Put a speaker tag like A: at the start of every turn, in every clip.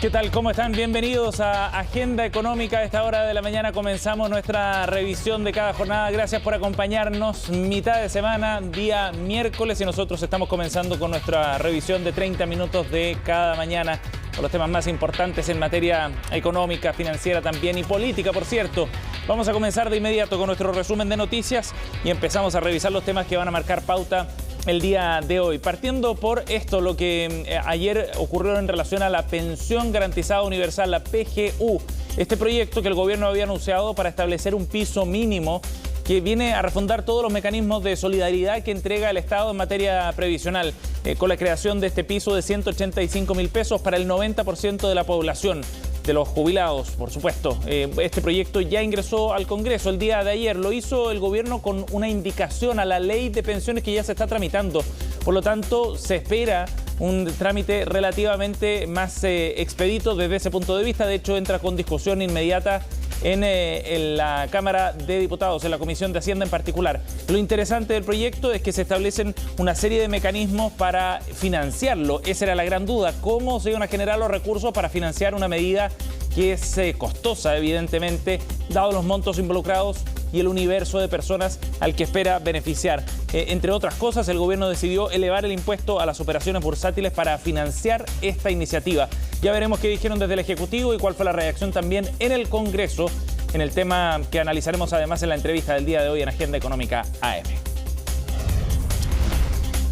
A: ¿Qué tal? ¿Cómo están? Bienvenidos a Agenda Económica. A esta hora de la mañana comenzamos nuestra revisión de cada jornada. Gracias por acompañarnos. Mitad de semana, día miércoles, y nosotros estamos comenzando con nuestra revisión de 30 minutos de cada mañana con los temas más importantes en materia económica, financiera también y política, por cierto. Vamos a comenzar de inmediato con nuestro resumen de noticias y empezamos a revisar los temas que van a marcar pauta el día de hoy. Partiendo por esto, lo que ayer ocurrió en relación a la pensión garantizada universal, la PGU. Este proyecto que el gobierno había anunciado para establecer un piso mínimo que viene a refundar todos los mecanismos de solidaridad que entrega el Estado en materia previsional, con la creación de este piso de 185.000 pesos para el 90% de la población, de los jubilados, por supuesto. Este proyecto ya ingresó al Congreso el día de ayer. Lo hizo el gobierno con una indicación a la ley de pensiones que ya se está tramitando. Por lo tanto, se espera un trámite relativamente más expedito desde ese punto de vista. De hecho, entra con discusión inmediata en la Cámara de Diputados, en la Comisión de Hacienda en particular. Lo interesante del proyecto es que se establecen una serie de mecanismos para financiarlo. Esa era la gran duda, cómo se iban a generar los recursos para financiar una medida que es costosa, evidentemente, dado los montos involucrados y el universo de personas al que espera beneficiar. Entre otras cosas, el gobierno decidió elevar el impuesto a las operaciones bursátiles para financiar esta iniciativa. Ya veremos qué dijeron desde el Ejecutivo y cuál fue la reacción también en el Congreso, en el tema que analizaremos además en la entrevista del día de hoy en Agenda Económica AM.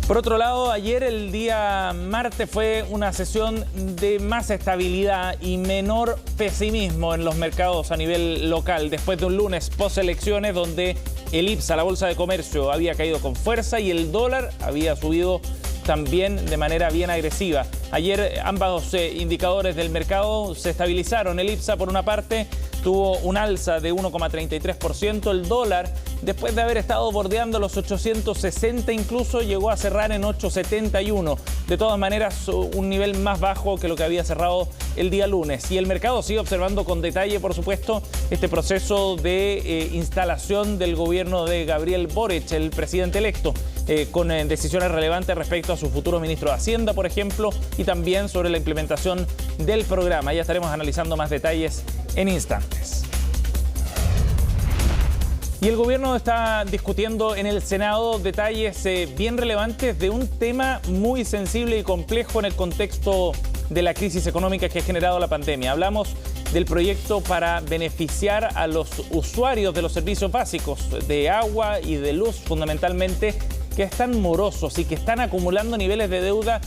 A: Por otro lado, ayer, el día martes, fue una sesión de más estabilidad y menor pesimismo en los mercados a nivel local, después de un lunes post-elecciones donde el IPSA, la Bolsa de Comercio, había caído con fuerza y el dólar había subido también de manera bien agresiva. Ayer ambos indicadores del mercado se estabilizaron. El IPSA, por una parte, tuvo un alza de 1,33%. El dólar, después de haber estado bordeando los 860, incluso llegó a cerrar en 871. De todas maneras, un nivel más bajo que lo que había cerrado el día lunes. Y el mercado sigue observando con detalle, por supuesto, este proceso de instalación del gobierno de Gabriel Boric, el presidente electo, con decisiones relevantes respecto a su futuro ministro de Hacienda, por ejemplo, y también sobre la implementación del programa. Ya estaremos analizando más detalles en instantes. Y el gobierno está discutiendo en el Senado detalles bien relevantes de un tema muy sensible y complejo en el contexto de la crisis económica que ha generado la pandemia. Hablamos del proyecto para beneficiar a los usuarios de los servicios básicos de agua y de luz, fundamentalmente, que están morosos y que están acumulando niveles de deuda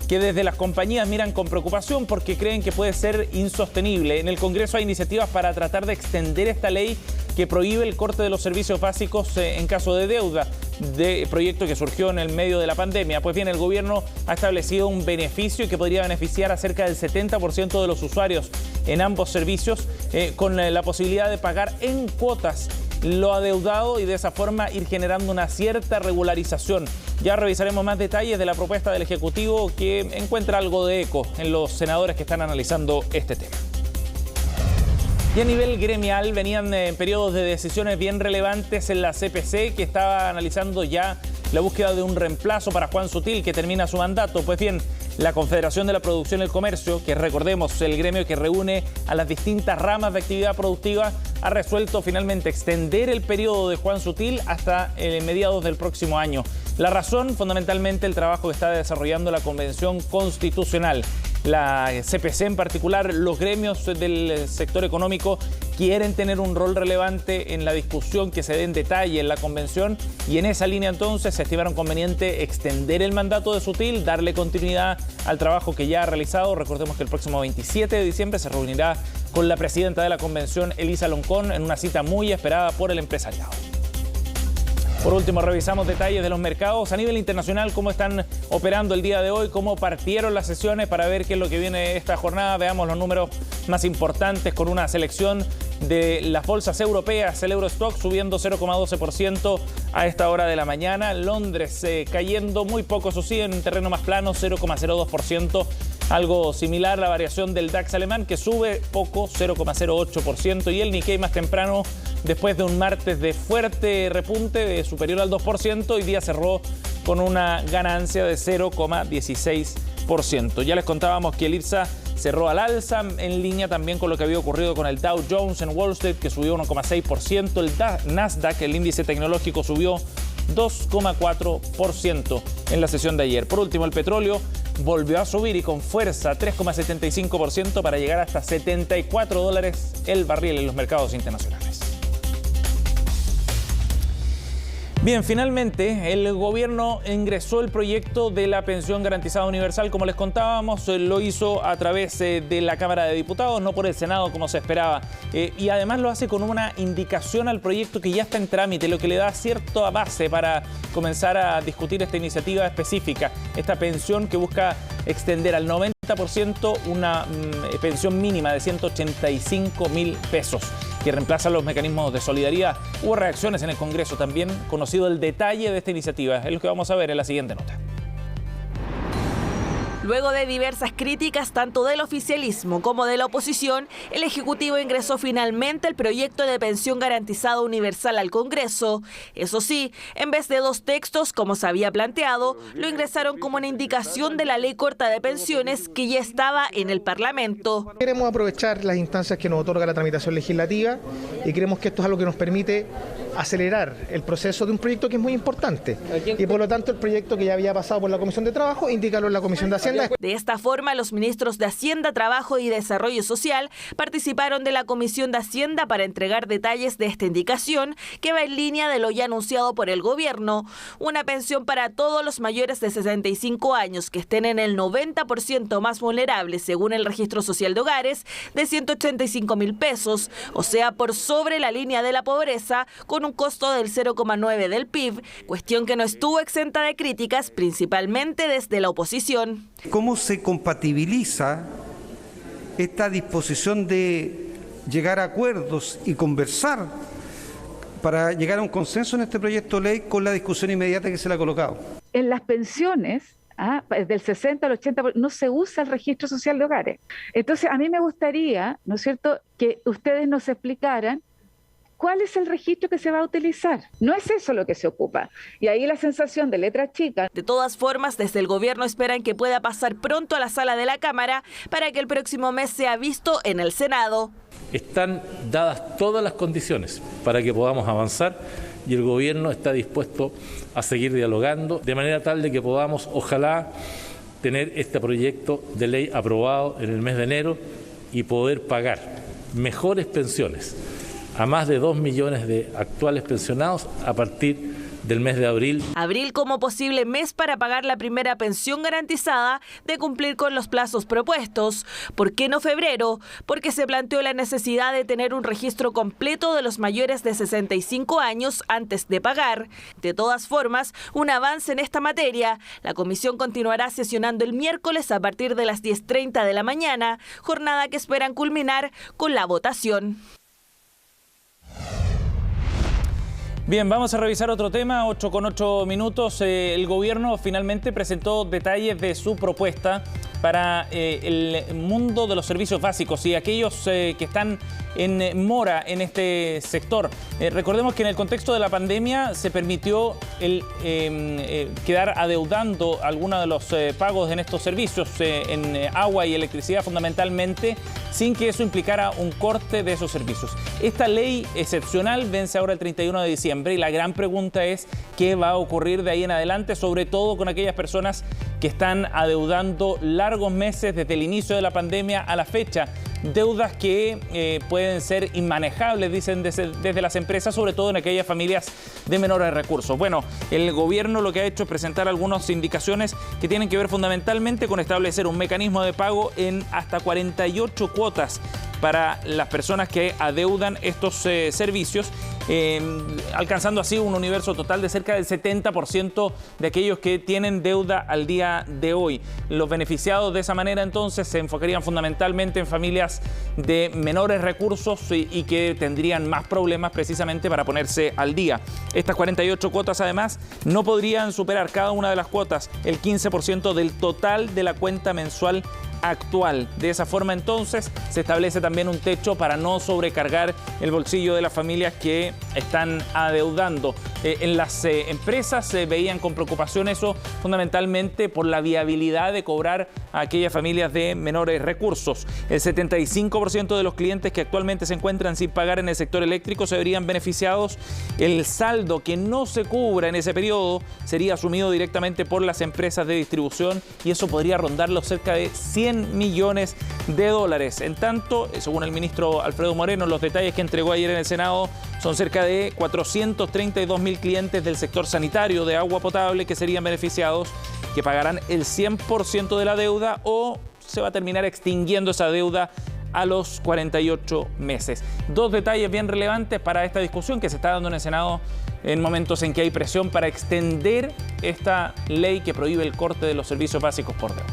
A: que desde las compañías miran con preocupación porque creen que puede ser insostenible. En el Congreso hay iniciativas para tratar de extender esta ley que prohíbe el corte de los servicios básicos en caso de deuda, de proyecto que surgió en el medio de la pandemia. Pues bien, el gobierno ha establecido un beneficio que podría beneficiar a cerca del 70% de los usuarios en ambos servicios, con la posibilidad de pagar en cuotas lo adeudado y de esa forma ir generando una cierta regularización. Ya revisaremos más detalles de la propuesta del Ejecutivo, que encuentra algo de eco en los senadores que están analizando este tema. Y a nivel gremial venían periodos de decisiones bien relevantes en la CPC, que estaba analizando ya la búsqueda de un reemplazo para Juan Sutil, que termina su mandato. Pues bien, la Confederación de la Producción y el Comercio, que recordemos el gremio que reúne a las distintas ramas de actividad productiva, ha resuelto finalmente extender el periodo de Juan Sutil hasta mediados del próximo año. La razón, fundamentalmente, el trabajo que está desarrollando la Convención Constitucional. La CPC en particular, los gremios del sector económico quieren tener un rol relevante en la discusión que se dé en detalle en la convención, y en esa línea entonces se estimaron conveniente extender el mandato de Sutil, darle continuidad al trabajo que ya ha realizado. Recordemos que el próximo 27 de diciembre se reunirá con la presidenta de la convención, Elisa Loncón, en una cita muy esperada por el empresariado. Por último, revisamos detalles de los mercados a nivel internacional, cómo están operando el día de hoy, cómo partieron las sesiones, para ver qué es lo que viene esta jornada. Veamos los números más importantes con una selección de las bolsas europeas. El Eurostock subiendo 0,12% a esta hora de la mañana. Londres cayendo muy poco, eso sí, en terreno más plano, 0,02%. Algo similar la variación del DAX alemán, que sube poco, 0,08%. Y el Nikkei más temprano, después de un martes de fuerte repunte superior al 2%, hoy día cerró con una ganancia de 0,16%. Ya les contábamos que el IPSA cerró al alza, en línea también con lo que había ocurrido con el Dow Jones en Wall Street, que subió 1,6%. El Nasdaq, el índice tecnológico, subió 2,4% en la sesión de ayer. Por último, el petróleo volvió a subir y con fuerza, 3,75% para llegar hasta $74 el barril en los mercados internacionales. Bien, finalmente el gobierno ingresó el proyecto de la pensión garantizada universal. Como les contábamos, lo hizo a través de la Cámara de Diputados, no por el Senado como se esperaba. Y además lo hace con una indicación al proyecto que ya está en trámite, lo que le da cierta base para comenzar a discutir esta iniciativa específica. Esta pensión que busca extender al 90% una pensión mínima de 185.000 pesos, que reemplaza los mecanismos de solidaridad. Hubo reacciones en el Congreso también, conocido el detalle de esta iniciativa. Es lo que vamos a ver en la siguiente nota.
B: Luego de diversas críticas tanto del oficialismo como de la oposición, el Ejecutivo ingresó finalmente el proyecto de pensión garantizada universal al Congreso. Eso sí, en vez de 2 textos, como se había planteado, lo ingresaron como una indicación de la ley corta de pensiones que ya estaba en el Parlamento.
C: Queremos aprovechar las instancias que nos otorga la tramitación legislativa y creemos que esto es algo que nos permite acelerar el proceso de un proyecto que es muy importante. Y por lo tanto el proyecto que ya había pasado por la Comisión de Trabajo, indícalo en la Comisión de Hacienda.
B: De esta forma, los ministros de Hacienda, Trabajo y Desarrollo Social participaron de la Comisión de Hacienda para entregar detalles de esta indicación que va en línea de lo ya anunciado por el gobierno. Una pensión para todos los mayores de 65 años que estén en el 90% más vulnerables según el Registro Social de Hogares de 185.000 pesos, o sea, por sobre la línea de la pobreza, con un costo del 0,9 del PIB, cuestión que no estuvo exenta de críticas, principalmente desde la oposición.
D: ¿Cómo se compatibiliza esta disposición de llegar a acuerdos y conversar para llegar a un consenso en este proyecto de ley con la discusión inmediata que se le ha colocado?
E: En las pensiones, del 60 al 80%, no se usa el registro social de hogares. Entonces, a mí me gustaría, ¿no es cierto?, que ustedes nos explicaran ¿cuál es el registro que se va a utilizar? No es eso lo que se ocupa. Y ahí la sensación de letra chica.
B: De todas formas, desde el gobierno esperan que pueda pasar pronto a la sala de la Cámara para que el próximo mes sea visto en el Senado.
F: Están dadas todas las condiciones para que podamos avanzar y el gobierno está dispuesto a seguir dialogando de manera tal de que podamos, ojalá, tener este proyecto de ley aprobado en el mes de enero y poder pagar mejores pensiones a más de 2 millones de actuales pensionados a partir del mes de abril.
B: Abril como posible mes para pagar la primera pensión garantizada de cumplir con los plazos propuestos. ¿Por qué no febrero? Porque se planteó la necesidad de tener un registro completo de los mayores de 65 años antes de pagar. De todas formas, un avance en esta materia. La comisión continuará sesionando el miércoles a partir de las 10:30 de la mañana, jornada que esperan culminar con la votación.
A: Bien, vamos a revisar otro tema, 8:08. El gobierno finalmente presentó detalles de su propuesta para el mundo de los servicios básicos y aquellos que están en mora en este sector. Recordemos que en el contexto de la pandemia se permitió el quedar adeudando algunos de los pagos en estos servicios, en agua y electricidad fundamentalmente, sin que eso implicara un corte de esos servicios. Esta ley excepcional vence ahora el 31 de diciembre y la gran pregunta es qué va a ocurrir de ahí en adelante, sobre todo con aquellas personas que están adeudando largos meses desde el inicio de la pandemia a la fecha. Deudas que pueden ser inmanejables, dicen desde las empresas, sobre todo en aquellas familias de menores recursos. Bueno, el gobierno lo que ha hecho es presentar algunas indicaciones que tienen que ver fundamentalmente con establecer un mecanismo de pago en hasta 48 cuotas para las personas que adeudan estos servicios, alcanzando así un universo total de cerca del 70% de aquellos que tienen deuda al día de hoy. Los beneficiados de esa manera entonces se enfocarían fundamentalmente en familias de menores recursos y que tendrían más problemas precisamente para ponerse al día. Estas 48 cuotas además no podrían superar cada una de las cuotas el 15% del total de la cuenta mensual actual. De esa forma entonces se establece también un techo para no sobrecargar el bolsillo de las familias que están adeudando. en las empresas veían con preocupación eso, fundamentalmente por la viabilidad de cobrar a aquellas familias de menores recursos. El 75% de los clientes que actualmente se encuentran sin pagar en el sector eléctrico se verían beneficiados. El saldo que no se cubra en ese periodo sería asumido directamente por las empresas de distribución y eso podría rondar los cerca de 100 millones de dólares. En tanto, según el ministro Alfredo Moreno, los detalles que entregó ayer en el Senado son cerca de 432.000 clientes del sector sanitario de agua potable que serían beneficiados, que pagarán el 100% de la deuda o se va a terminar extinguiendo esa deuda a los 48 meses. Dos detalles bien relevantes para esta discusión que se está dando en el Senado en momentos en que hay presión para extender esta ley que prohíbe el corte de los servicios básicos por deuda.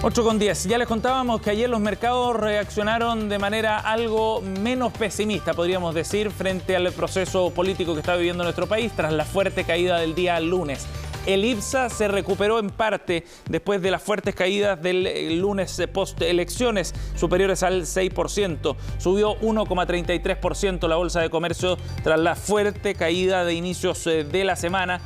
A: 8:10. Ya les contábamos que ayer los mercados reaccionaron de manera algo menos pesimista, podríamos decir, frente al proceso político que está viviendo nuestro país tras la fuerte caída del día lunes. El IPSA se recuperó en parte después de las fuertes caídas del lunes post-elecciones, superiores al 6%. Subió 1,33% la bolsa de comercio tras la fuerte caída de inicios de la semana,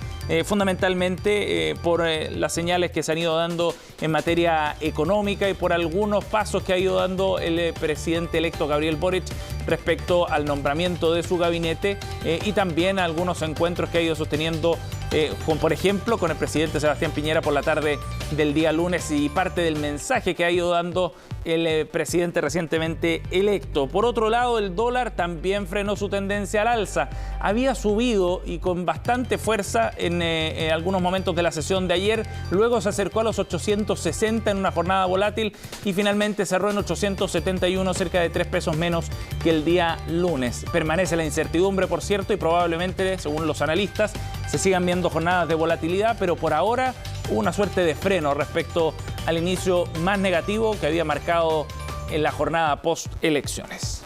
A: fundamentalmente por las señales que se han ido dando en materia económica y por algunos pasos que ha ido dando el presidente electo Gabriel Boric respecto al nombramiento de su gabinete y también algunos encuentros que ha ido sosteniendo por ejemplo, con el presidente Sebastián Piñera por la tarde del día lunes y parte del mensaje que ha ido dando el presidente recientemente electo. Por otro lado, el dólar también frenó su tendencia al alza. Había subido y con bastante fuerza en algunos momentos de la sesión de ayer, luego se acercó a los 860 en una jornada volátil y finalmente cerró en 871, cerca de 3 pesos menos que el día lunes. Permanece la incertidumbre, por cierto, y probablemente, según los analistas, se sigan viendo jornadas de volatilidad, pero por ahora hubo una suerte de freno respecto al inicio más negativo que había marcado en la jornada post-elecciones.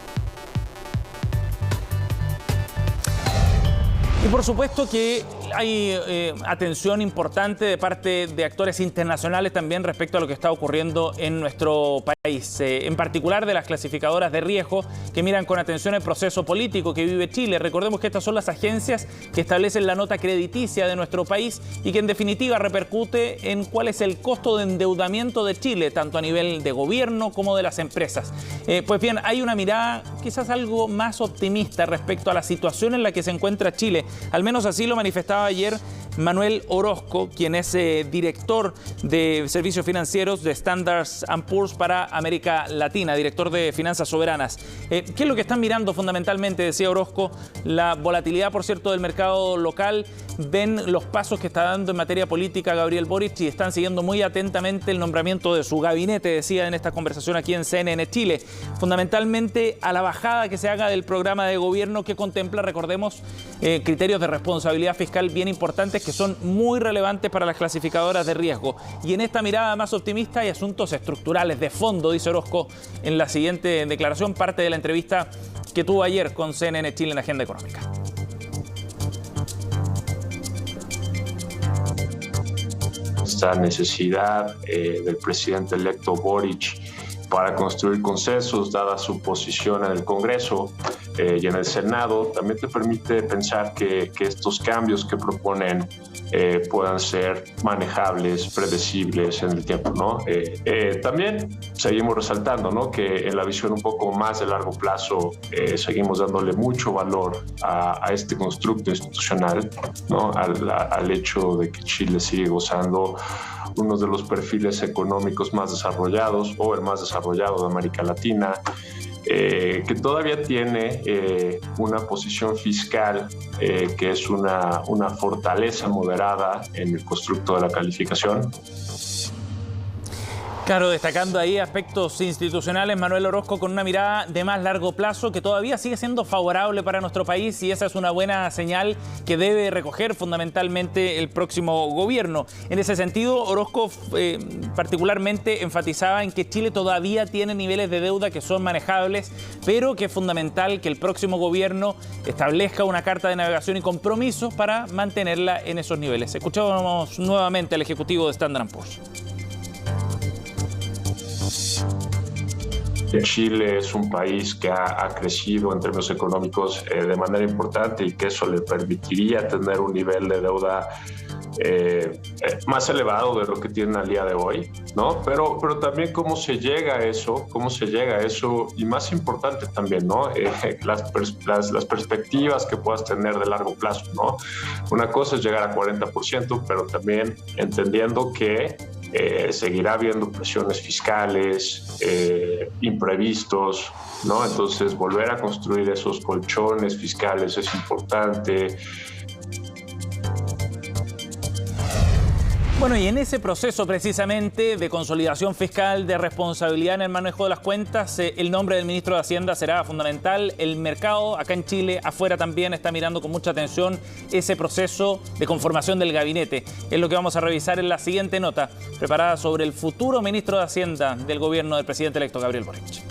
A: Y por supuesto que hay atención importante de parte de actores internacionales también respecto a lo que está ocurriendo en nuestro país, en particular de las clasificadoras de riesgo que miran con atención el proceso político que vive Chile. Recordemos que estas son las agencias que establecen la nota crediticia de nuestro país y que en definitiva repercute en cuál es el costo de endeudamiento de Chile, tanto a nivel de gobierno como de las empresas. Pues bien, hay una mirada quizás algo más optimista respecto a la situación en la que se encuentra Chile. Al menos así lo manifestaba ayer Manuel Orozco, quien es director de servicios financieros de Standard & Poor's para América Latina, director de finanzas soberanas. ¿Qué es lo que están mirando fundamentalmente? Decía Orozco, la volatilidad, por cierto, del mercado local. Ven los pasos que está dando en materia política Gabriel Boric y están siguiendo muy atentamente el nombramiento de su gabinete, decía en esta conversación aquí en CNN Chile. Fundamentalmente a la bajada que se haga del programa de gobierno que contempla, recordemos, criterios de responsabilidad fiscal bien importantes que son muy relevantes para las clasificadoras de riesgo. Y en esta mirada más optimista hay asuntos estructurales de fondo, dice Orozco en la siguiente declaración, parte de la entrevista que tuvo ayer con CNN Chile en Agenda Económica.
G: Esta necesidad del presidente electo Boric para construir consensos, dada su posición en el Congreso y en el Senado, también te permite pensar que estos cambios que proponen puedan ser manejables, predecibles en el tiempo, ¿no? También seguimos resaltando, ¿no?, que en la visión un poco más de largo plazo seguimos dándole mucho valor a este constructo institucional, ¿no?, al hecho de que Chile sigue gozando uno de los perfiles económicos más desarrollados o el más desarrollado de América Latina, que todavía tiene una posición fiscal que es una fortaleza moderada en el constructo de la calificación.
A: Claro, destacando ahí aspectos institucionales, Manuel Orozco con una mirada de más largo plazo que todavía sigue siendo favorable para nuestro país y esa es una buena señal que debe recoger fundamentalmente el próximo gobierno. En ese sentido, Orozco particularmente enfatizaba en que Chile todavía tiene niveles de deuda que son manejables, pero que es fundamental que el próximo gobierno establezca una carta de navegación y compromisos para mantenerla en esos niveles. Escuchamos nuevamente al ejecutivo de Standard & Poor's.
G: Chile es un país que ha crecido en términos económicos de manera importante y que eso le permitiría tener un nivel de deuda más elevado de lo que tienen al día de hoy, ¿no? Pero también cómo se llega a eso, y más importante también, ¿no? Las perspectivas que puedas tener de largo plazo, ¿no? Una cosa es llegar a 40%, pero también entendiendo que seguirá habiendo presiones fiscales, imprevistos, ¿no? Entonces, volver a construir esos colchones fiscales es importante.
A: Bueno, y en ese proceso precisamente de consolidación fiscal, de responsabilidad en el manejo de las cuentas, el nombre del ministro de Hacienda será fundamental. El mercado acá en Chile, afuera también, está mirando con mucha atención ese proceso de conformación del gabinete. Es lo que vamos a revisar en la siguiente nota, preparada sobre el futuro ministro de Hacienda del gobierno del presidente electo Gabriel Boric.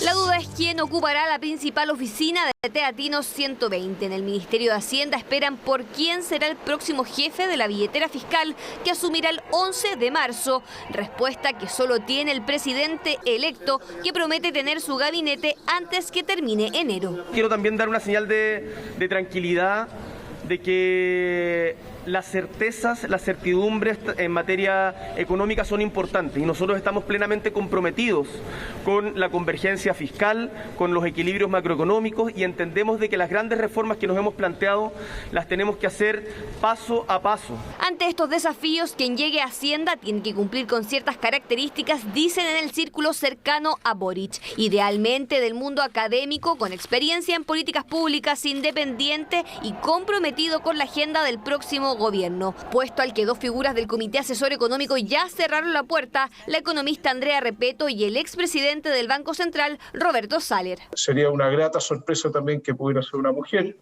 H: La duda es quién ocupará la principal oficina de Teatinos 120. En el Ministerio de Hacienda esperan por quién será el próximo jefe de la billetera fiscal que asumirá el 11 de marzo. Respuesta que solo tiene el presidente electo, que promete tener su gabinete antes que termine enero.
I: Quiero también dar una señal de tranquilidad, de que las certezas, las certidumbres en materia económica son importantes y nosotros estamos plenamente comprometidos con la convergencia fiscal, con los equilibrios macroeconómicos, y entendemos de que las grandes reformas que nos hemos planteado las tenemos que hacer paso a paso.
H: Ante estos desafíos, quien llegue a Hacienda tiene que cumplir con ciertas características, dicen en el círculo cercano a Boric. Idealmente del mundo académico, con experiencia en políticas públicas, independiente y comprometido con la agenda del próximo gobierno, puesto al que dos figuras del Comité Asesor Económico ya cerraron la puerta, la economista Andrea Repeto y el expresidente del Banco Central, Roberto Saller.
J: Sería una grata sorpresa también que pudiera ser una mujer,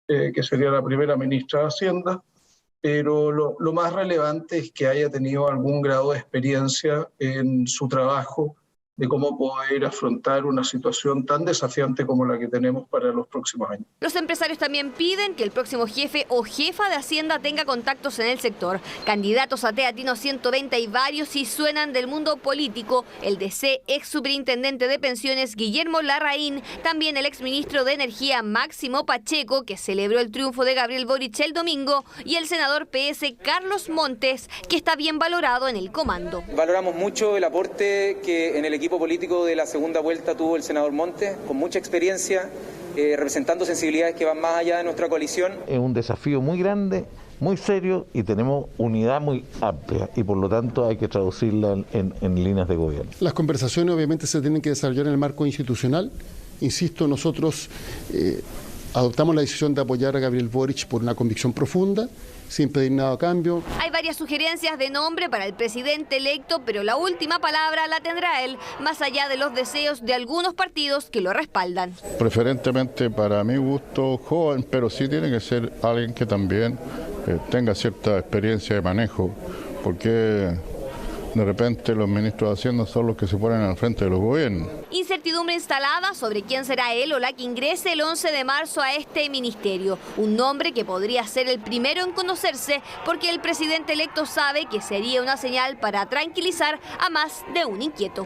J: que sería la primera ministra de Hacienda, pero lo más relevante es que haya tenido algún grado de experiencia en su trabajo, de cómo poder afrontar una situación tan desafiante como la que tenemos para los próximos años.
H: Los empresarios también piden que el próximo jefe o jefa de Hacienda tenga contactos en el sector. Candidatos a Teatinos 120 hay varios y suenan del mundo político. El DC, ex superintendente de pensiones Guillermo Larraín, también el exministro de Energía Máximo Pacheco, que celebró el triunfo de Gabriel Boric el domingo, y el senador PS Carlos Montes, que está bien valorado en el comando.
K: Valoramos mucho el aporte que en el equipo político de la segunda vuelta tuvo el senador Montes, con mucha experiencia, representando sensibilidades que van más allá de nuestra coalición.
L: Es un desafío muy grande, muy serio, y tenemos unidad muy amplia y por lo tanto hay que traducirla en líneas de gobierno.
M: Las conversaciones obviamente se tienen que desarrollar en el marco institucional. Insisto, nosotros adoptamos la decisión de apoyar a Gabriel Boric por una convicción profunda, sin pedir nada a cambio.
H: Hay varias sugerencias de nombre para el presidente electo, pero la última palabra la tendrá él, más allá de los deseos de algunos partidos que lo respaldan.
N: Preferentemente, para mi gusto, joven, pero sí tiene que ser alguien que también tenga cierta experiencia de manejo, porque de repente los ministros de Hacienda son los que se ponen al frente de los gobiernos.
H: Incertidumbre instalada sobre quién será él o la que ingrese el 11 de marzo a este ministerio. Un nombre que podría ser el primero en conocerse, porque el presidente electo sabe que sería una señal para tranquilizar a más de un inquieto.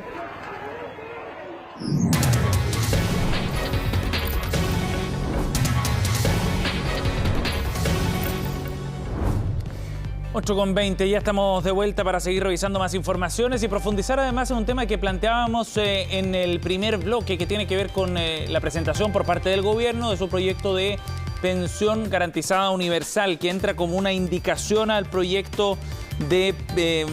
A: 8:20, ya estamos de vuelta para seguir revisando más informaciones y profundizar además en un tema que planteábamos en el primer bloque, que tiene que ver con la presentación por parte del gobierno de su proyecto de pensión garantizada universal, que entra como una indicación al proyecto de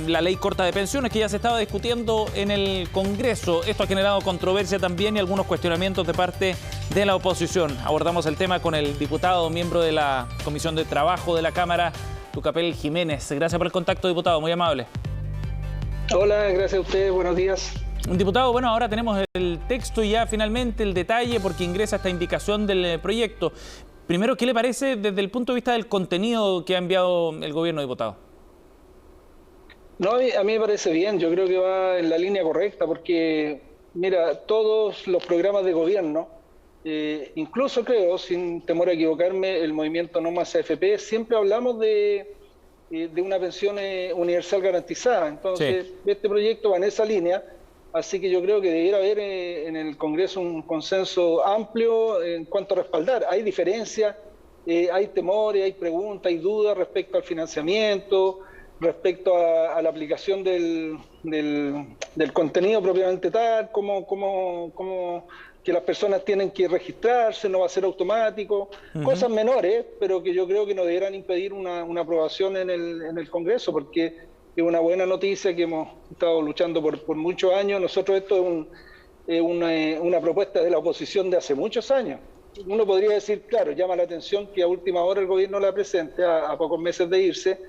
A: la ley corta de pensiones que ya se estaba discutiendo en el Congreso. Esto ha generado controversia también y algunos cuestionamientos de parte de la oposición. Abordamos el tema con el diputado, miembro de la Comisión de Trabajo de la Cámara, Tucapel Jiménez. Gracias por el contacto, diputado, muy amable.
O: Hola, gracias a ustedes, buenos días.
A: Diputado, bueno, ahora tenemos el texto y ya finalmente el detalle porque ingresa esta indicación del proyecto. Primero, ¿qué le parece desde el punto de vista del contenido que ha enviado el gobierno, diputado?
O: No, a mí me parece bien, yo creo que va en la línea correcta porque, mira, todos los programas de gobierno, incluso creo, sin temor a equivocarme, el movimiento No Más AFP, siempre hablamos de una pensión universal garantizada. Entonces, sí, este proyecto va en esa línea. Así que yo creo que debiera haber en el Congreso un consenso amplio en cuanto a respaldar. Hay diferencias, hay temores, hay preguntas, hay dudas respecto al financiamiento, respecto a la aplicación del contenido propiamente tal, como que las personas tienen que registrarse, no va a ser automático, cosas menores, pero que yo creo que no deberán impedir una aprobación en el Congreso, porque es una buena noticia que hemos estado luchando por muchos años. Nosotros esto es una propuesta de la oposición de hace muchos años. Uno podría decir, claro, llama la atención que a última hora el gobierno la presente, a pocos meses de irse,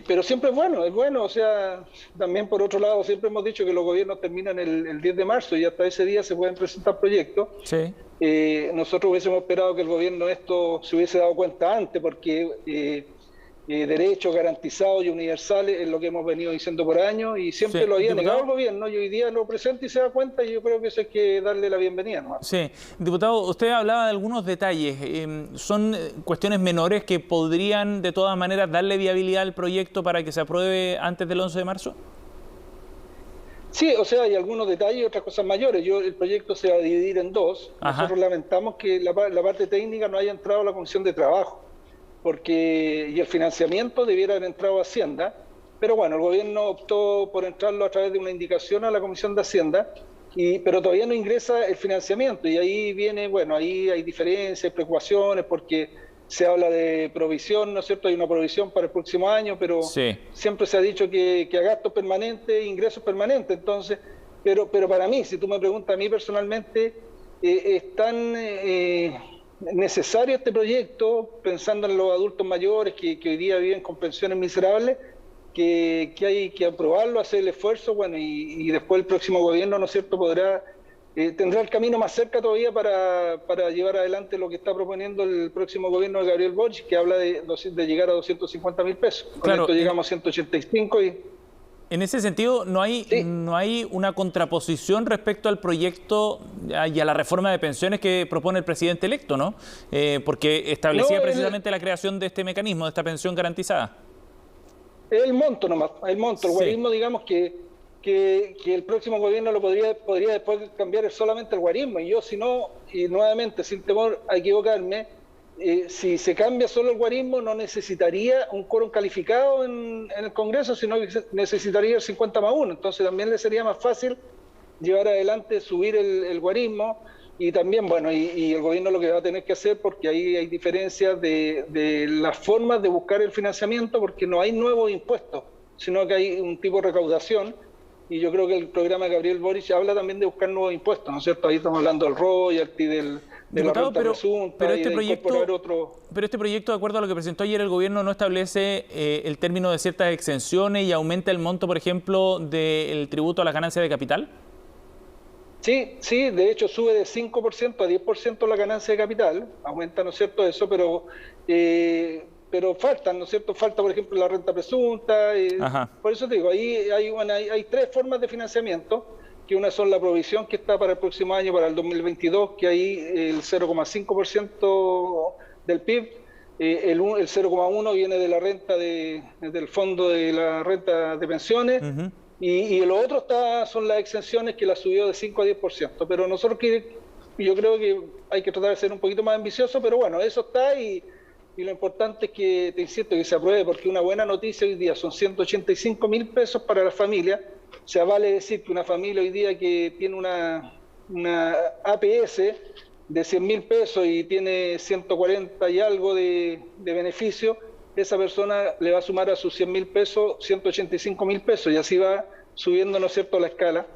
O: pero siempre es bueno, o sea, también por otro lado siempre hemos dicho que los gobiernos terminan el 10 de marzo y hasta ese día se pueden presentar proyectos.
A: Sí.
O: Nosotros hubiésemos esperado que el gobierno esto se hubiese dado cuenta antes, porque derechos garantizados y universales es lo que hemos venido diciendo por años y siempre lo había negado el gobierno y hoy día lo presenta y se da cuenta, y yo creo que eso hay que darle la bienvenida, ¿no?
A: Sí, diputado, usted hablaba de algunos detalles, ¿son cuestiones menores que podrían de todas maneras darle viabilidad al proyecto para que se apruebe antes del 11 de marzo?
O: Sí, o sea, hay algunos detalles y otras cosas mayores. El proyecto se va a dividir en dos. Nosotros lamentamos que la parte técnica no haya entrado a la Comisión de Trabajo, y el financiamiento debiera haber entrado a Hacienda, pero bueno, el gobierno optó por entrarlo a través de una indicación a la Comisión de Hacienda, pero todavía no ingresa el financiamiento, y ahí viene, bueno, ahí hay diferencias, preocupaciones, porque se habla de provisión, ¿no es cierto? Hay una provisión para el próximo año, pero siempre se ha dicho que a gastos permanentes, ingresos permanentes, entonces, pero para mí, si tú me preguntas a mí personalmente, es tan necesario este proyecto, pensando en los adultos mayores que hoy día viven con pensiones miserables, que hay que aprobarlo, hacer el esfuerzo, bueno, y después el próximo gobierno, ¿no es cierto?, tendrá el camino más cerca todavía para llevar adelante lo que está proponiendo el próximo gobierno de Gabriel Boric, que habla de llegar a 250.000 pesos. Con esto llegamos a 185 y...
A: En ese sentido, ¿no hay una contraposición respecto al proyecto y a la reforma de pensiones que propone el presidente electo, ¿no? Porque establecía precisamente la creación de este mecanismo, de esta pensión garantizada.
O: El monto nomás, el guarismo, digamos que el próximo gobierno lo podría después cambiar solamente el guarismo, y yo, si no, y nuevamente, sin temor a equivocarme, si se cambia solo el guarismo, no necesitaría un quórum calificado en el Congreso, sino que necesitaría el 50+1. Entonces también le sería más fácil llevar adelante, subir el guarismo, y también, bueno, y el gobierno lo que va a tener que hacer, porque ahí hay diferencias de las formas de buscar el financiamiento, porque no hay nuevos impuestos, sino que hay un tipo de recaudación. Y yo creo que el programa de Gabriel Boric habla también de buscar nuevos impuestos, ¿no es cierto? Ahí estamos hablando del royalty, de la renta presunta,
A: pero este proyecto, de acuerdo a lo que presentó ayer el gobierno, no establece el término de ciertas exenciones y aumenta el monto, por ejemplo, del tributo a las ganancias de capital.
O: Sí, de hecho sube de 5% a 10% la ganancia de capital, aumenta, ¿no es cierto?, eso, pero faltan, ¿no es cierto? Falta, por ejemplo, la renta presunta. Por eso te digo, ahí hay tres formas de financiamiento, que una son la provisión que está para el próximo año, para el 2022, que ahí el 0,5% del PIB, el 0,1% viene de la renta del fondo de la renta de pensiones, y lo otro son las exenciones, que las subió de 5 a 10%. Pero nosotros yo creo que hay que tratar de ser un poquito más ambicioso, pero bueno, eso está, y lo importante es que, te insisto, que se apruebe, porque una buena noticia hoy día son 185.000 pesos para la familia. O sea, vale decir que una familia hoy día que tiene una APS de 100.000 pesos y tiene 140 y algo de beneficio, esa persona le va a sumar a sus 100.000 pesos 185.000 pesos, y así va subiendo, ¿no es cierto?, la escala,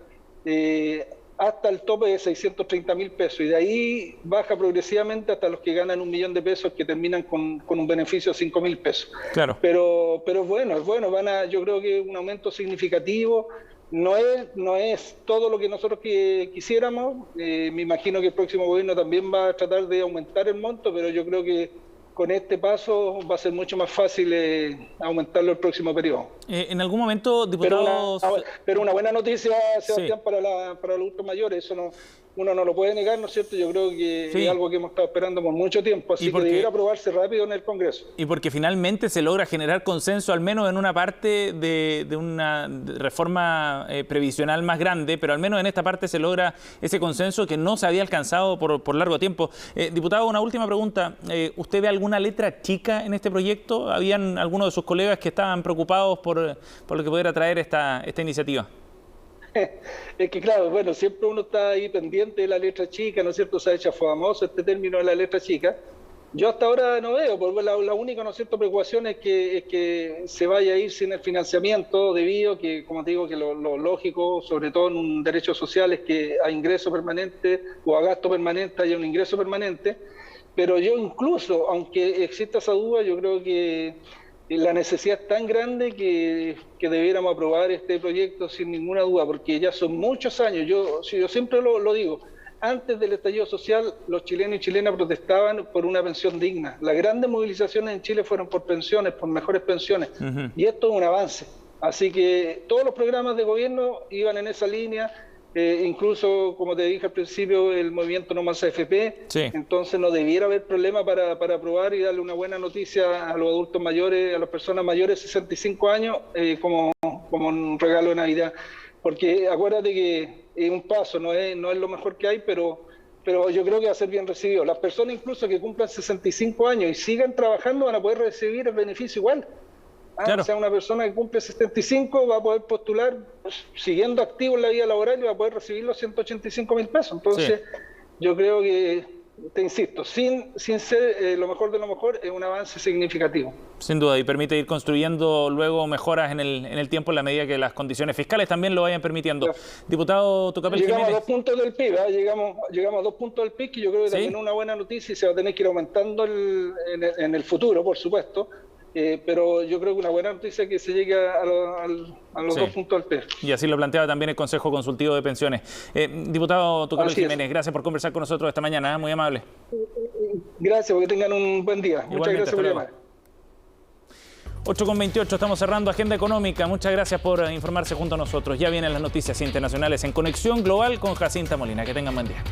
O: hasta el tope de 630.000 pesos, y de ahí baja progresivamente hasta los que ganan 1 millón de pesos, que terminan con un beneficio de 5.000 pesos.
A: Claro.
O: Pero es bueno, yo creo que un aumento significativo. No es todo lo que nosotros quisiéramos. Me imagino que el próximo gobierno también va a tratar de aumentar el monto, pero yo creo que con este paso va a ser mucho más fácil aumentarlo el próximo periodo.
A: En algún momento, diputados...
O: Pero una buena noticia, Sebastián, para los adultos mayores. Eso uno no lo puede negar, ¿no es cierto? Yo creo que es algo que hemos estado esperando por mucho tiempo, así que debiera aprobarse rápido en el Congreso.
A: Y porque finalmente se logra generar consenso, al menos en una parte de una reforma previsional más grande, pero al menos en esta parte se logra ese consenso que no se había alcanzado por largo tiempo. Diputado, una última pregunta. ¿Usted ve alguna letra chica en este proyecto? ¿Habían algunos de sus colegas que estaban preocupados por lo que pudiera traer esta iniciativa?
O: Es que claro, bueno, siempre uno está ahí pendiente de la letra chica, ¿no es cierto? Se ha hecho famoso este término de la letra chica. Yo hasta ahora no veo, porque la única, ¿no es cierto?, preocupación es que se vaya a ir sin el financiamiento debido, que como te digo, que lo lógico, sobre todo en un derecho social, es que a ingreso permanente o a gasto permanente haya un ingreso permanente. Pero yo incluso, aunque exista esa duda, yo creo que la necesidad es tan grande que debiéramos aprobar este proyecto sin ninguna duda, porque ya son muchos años. Yo siempre lo digo, antes del estallido social los chilenos y chilenas protestaban por una pensión digna. Las grandes movilizaciones en Chile fueron por pensiones, por mejores pensiones, y esto es un avance. Así que todos los programas de gobierno iban en esa línea. Incluso, como te dije al principio, el movimiento No Más AFP, entonces no debiera haber problema para aprobar y darle una buena noticia a los adultos mayores, a las personas mayores de 65 años, como un regalo de Navidad. Porque acuérdate que es un paso, no es lo mejor que hay, pero yo creo que va a ser bien recibido. Las personas incluso que cumplan 65 años y sigan trabajando van a poder recibir el beneficio igual. Claro. O sea, una persona que cumple 75 va a poder postular, pues, siguiendo activo en la vida laboral, y va a poder recibir los 185.000 pesos. Entonces, yo creo que, te insisto, sin ser lo mejor de lo mejor, es un avance significativo.
A: Sin duda, y permite ir construyendo luego mejoras en el tiempo en la medida que las condiciones fiscales también lo vayan permitiendo. Diputado Tucapel
O: Jiménez.
A: Llegamos
O: a 2 puntos del PIB, llegamos a 2 puntos del PIB, que yo creo que también es una buena noticia y se va a tener que ir aumentando en el futuro, por supuesto. Pero yo creo que una buena noticia es que se llegue a los 2 puntos del PIB.
A: Y así lo planteaba también el Consejo Consultivo de Pensiones. Diputado Tucapel Jiménez, gracias por conversar con nosotros esta mañana, muy amable.
O: Gracias, porque tengan un buen día.
A: Igualmente,
O: muchas gracias por llamar.
A: 8:28, estamos cerrando Agenda Económica. Muchas gracias por informarse junto a nosotros. Ya vienen las noticias internacionales en Conexión Global con Jacinta Molina. Que tengan buen día.